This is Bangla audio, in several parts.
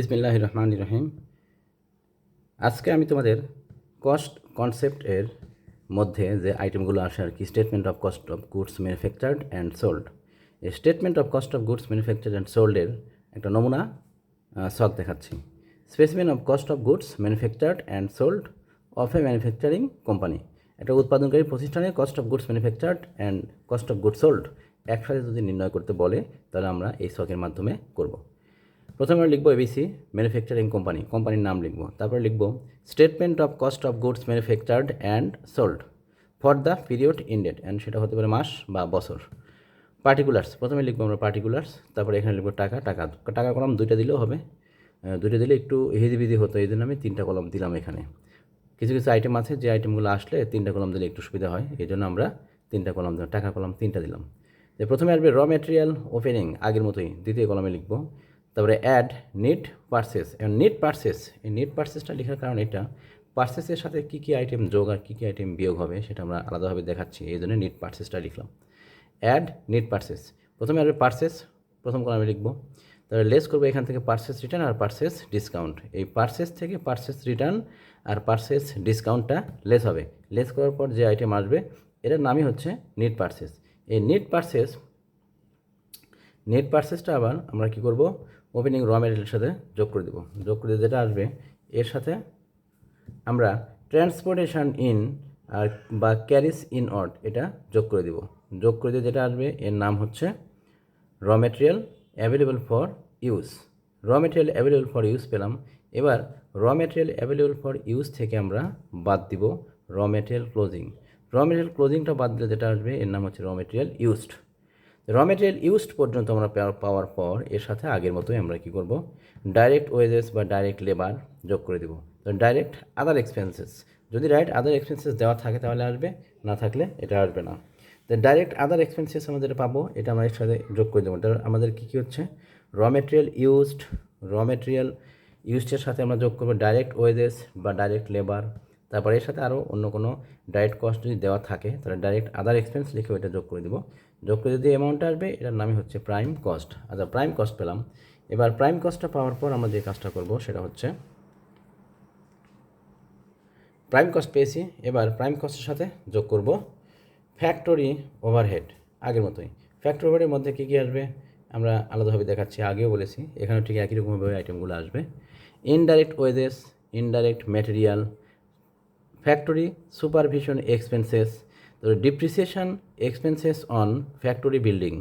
বিসমিল্লাহির রহমানির রহিম। আজকে আমি তোমাদের কস্ট কনসেপ্ট এর মধ্যে যে আইটেমগুলো আসে আর কি, statement of cost of goods manufactured and sold. এই statement of cost of goods manufactured and সোল্ডের একটা নমুনা ছক দেখাচ্ছি। Specimen of cost of goods manufactured and sold of a manufacturing company. একটা উৎপাদনকারী প্রতিষ্ঠানের cost of goods manufactured and cost of goods sold একসাথে যদি নির্ণয় করতে বলে তাহলে আমরা এই ছকের মাধ্যমে করব। প্রথমে আমরা লিখবো এবিসি ম্যানুফ্যাকচারিং কোম্পানি, কোম্পানির নাম লিখবো। তারপরে লিখবো statement of cost of goods manufactured and sold for the period ended, and সেটা হতে পারে মাস বা বছর। পার্টিকুলার্স, প্রথমে লিখবো আমরা পার্টিকুলার্স, তারপরে এখানে লিখবো টাকা। টাকা কলম দুইটা দিলেও হবে, দুইটা দিলে একটু হিজিবিজি হতো, এই জন্য আমি 3টা কলম দিলাম। এখানে কিছু কিছু আইটেম আছে যে আইটেমগুলো আসলে 3টা কলম দিলে একটু সুবিধা হয়, এই জন্য আমরা 3টা কলম দিলাম, টাকা কলম 3টা দিলাম। প্রথমে আসবে র ম্যাটেরিয়াল ওপেনিং, আগের মতোই দ্বিতীয় কলমে লিখবো। তারপরে add net purchase, net purchase, এই নিট পারচেসটা লেখার কারণ এটা পারচেসের সাথে কী কী আইটেম যোগ আর কী কী আইটেম বিয়োগ হবে সেটা আমরা আলাদাভাবে দেখাচ্ছি, এই জন্য নিট পারচেসটা লিখলাম। অ্যাড নিট পারচেস, প্রথমে আসবে পারচেস, প্রথম কলমে লিখবো। তাহলে লেস করবো এখান থেকে পারচেস রিটার্ন আর পারচেস ডিসকাউন্ট। এই পারচেস থেকে পারচেস রিটার্ন আর পারচেস ডিসকাউন্টটা লেস হবে। লেস করার পর যে আইটেম আসবে এটার নামই হচ্ছে নিট পারচেস। এই নেট পারচেসটা আবার আমরা কী করব, ওপেনিং র ম্যাটেরিয়ালের সাথে যোগ করে দেবো। যোগ করে যেটা আসবে এর সাথে আমরা ট্রান্সপোর্টেশন ইন আর বা ক্যারিজ ইন অড এটা যোগ করে দেব। যোগ করে দিয়ে যেটা আসবে এর নাম হচ্ছে raw material available for use. র ম্যাটেরিয়াল অ্যাভেলেবল ফর ইউজ পেলাম। এবার র ম্যাটেরিয়াল অ্যাভেলেবল ফর ইউজ থেকে আমরা বাদ দিব raw material closing. Raw material ক্লোজিংটা বাদ দিলে যেটা আসবে এর নাম হচ্ছে raw material used. Raw material used পর্যন্ত আমরা পাওয়ার পর এর সাথে আগের মতোই আমরা কী করব, ডাইরেক্ট ওয়েজেস বা ডাইরেক্ট লেবার যোগ করে দেবো। তো ডাইরেক্ট আদার এক্সপেন্সেস, যদি ডাইরেক্ট আদার এক্সপেন্সেস দেওয়া থাকে তাহলে আসবে, না থাকলে এটা আসবে না। তো ডাইরেক্ট আদার এক্সপেন্সেস আমরা যেটা পাবো এটা আমরা এর সাথে যোগ করে দেবো। তাহলে আমাদের কী কী হচ্ছে, র ম্যাটেরিয়াল ইউজডের সাথে আমরা যোগ করবো ডাইরেক্ট ওয়েজেস বা ডাইরেক্ট লেবার। তারপরে এর সাথে আরও অন্য কোনো ডাইরেক্ট কস্ট যদি দেওয়া থাকে তাহলে ডাইরেক্ট আদার এক্সপেন্স লিখে ওইটা যোগ করে দেবো। যোগ করে যদি অ্যামাউন্টটা আসবে এটার নামই হচ্ছে প্রাইম কস্ট। আচ্ছা, প্রাইম কস্ট পেলাম। এবার প্রাইম কস্টটা পাওয়ার পর আমরা যে কাজটা করব সেটা হচ্ছে প্রাইম কস্ট পেয়েছি, এবার প্রাইম কস্টের সাথে যোগ করব ফ্যাক্টরি ওভারহেড, আগের মতোই। ফ্যাক্টরি ওভারহেডের মধ্যে কী কী আসবে আমরা আলাদাভাবে দেখাচ্ছি, আগেও বলেছি, এখানেও ঠিক একই রকমভাবে আইটেমগুলো আসবে। Indirect wages, indirect material, factory supervision expenses, তারপর depreciation expenses on factory building,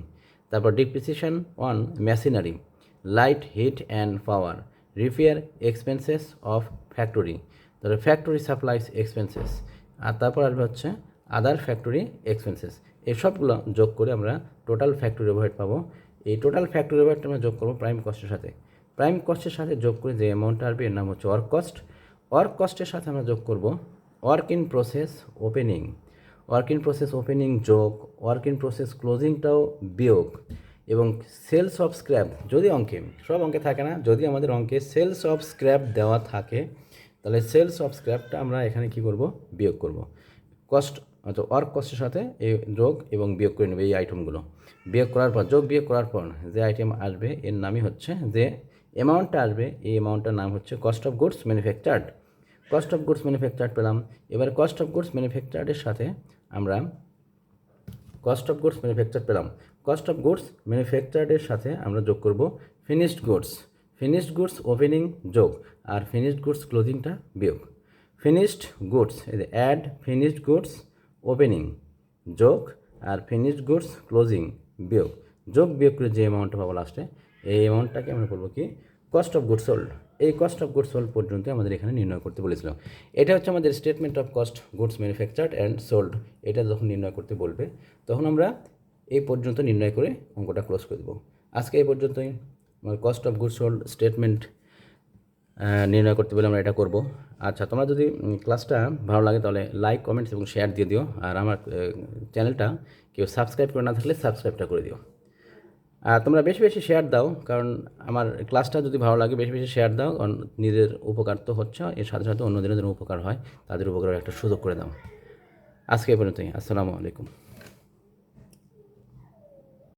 তারপর depreciation on machinery, light heat and power, repair expenses of factory, তারপর ফ্যাক্টরি সাপ্লাইস এক্সপেন্সেস, আর তারপর আসবে হচ্ছে আদার ফ্যাক্টরি এক্সপেন্সেস। এই সবগুলো যোগ করে আমরা টোটাল ফ্যাক্টরি ওভারহেড পাবো। এই টোটাল ফ্যাক্টরি ওভারহেডটা আমরা যোগ করবো প্রাইম কস্টের সাথে। প্রাইম কস্টের সাথে যোগ করে যে অ্যামাউন্টটা আসবে এর নাম হচ্ছে ওয়ার্ক কস্ট। ওয়ার্ক কস্টের সাথে আমরা যোগ করব work in process opening, work in process opening যোগ ওয়ার্ক ইন প্রসেস ক্লোজিংটাও বিয়োগ, এবং সেলস অফ স্ক্র্যাপ, যদি অঙ্কে, সব অঙ্কে থাকে না, যদি আমাদের অঙ্কে সেলস অফ স্ক্র্যাপ দেওয়া থাকে তাহলে সেলস অফ স্ক্র্যাপটা আমরা এখানে কী করব, বিয়োগ করব। কস্ট অর্থাৎ ওয়ার্ক কস্টের সাথে এই যোগ এবং বিয়োগ করে নেবে এই আইটেমগুলো। বিয়োগ করার পর বিয়োগ করার পর যে আইটেম আসবে এর নামই হচ্ছে, যে অ্যামাউন্টটা আসবে এই অ্যামাউন্টটার নাম হচ্ছে cost of goods manufactured. Cost of goods manufactured পেলাম। এবার কস্ট অফ গুডস ম্যানুফ্যাকচার্ডের সাথে আমরা কস্ট অফ গুডস ম্যানুফ্যাকচার্ড পেলাম। কস্ট অফ গুডস ম্যানুফ্যাকচার্ডের সাথে আমরা যোগ করব finished goods. Finished goods opening যোগ আর ফিনিশড গুডস ক্লোজিংটা বিয়োগ। Finished goods, add finished goods opening যোগ আর ফিনিশড গুডস ক্লোজিং বিয়োগ। যোগ বিয়োগ করে যে অ্যামাউন্টটা পাবো লাস্টে এই অ্যামাউন্টটাকে আমরা বলবো কি, কস্ট অফ গুডস সোল্ড। এই কস্ট অফ গুডস সোল্ড পর্যন্ত আমাদের এখানে নির্ণয় করতে বলেছিলাম। এটা হচ্ছে আমাদের statement of cost goods manufactured and sold. এটা যখন নির্ণয় করতে বলবে তখন আমরা এই পর্যন্ত নির্ণয় করে অঙ্কটা ক্লোজ করে দেবো। আজকে এই পর্যন্তই। আমার cost of goods sold statement নির্ণয় করতে বলে আমরা এটা করব। আচ্ছা, তোমরা যদি ক্লাসটা ভালো লাগে তাহলে লাইক, কমেন্টস এবং শেয়ার দিয়ে দিও। আর আমার চ্যানেলটা কেউ সাবস্ক্রাইব করে না থাকলে সাবস্ক্রাইবটা করে দিও। তোমরা বেশি বেশি শেয়ার দাও, কারণ আমার ক্লাসটা যদি ভালো লাগে বেশি বেশি শেয়ার দাও, কারণ নিজের উপকার তো হচ্ছে, এর সাথে সাথে অন্যদের যেন উপকার হয়, তাদের উপকারের একটা সুযোগ করে দাও। আজকে এই পর্যন্তই। আসসালামু আলাইকুম।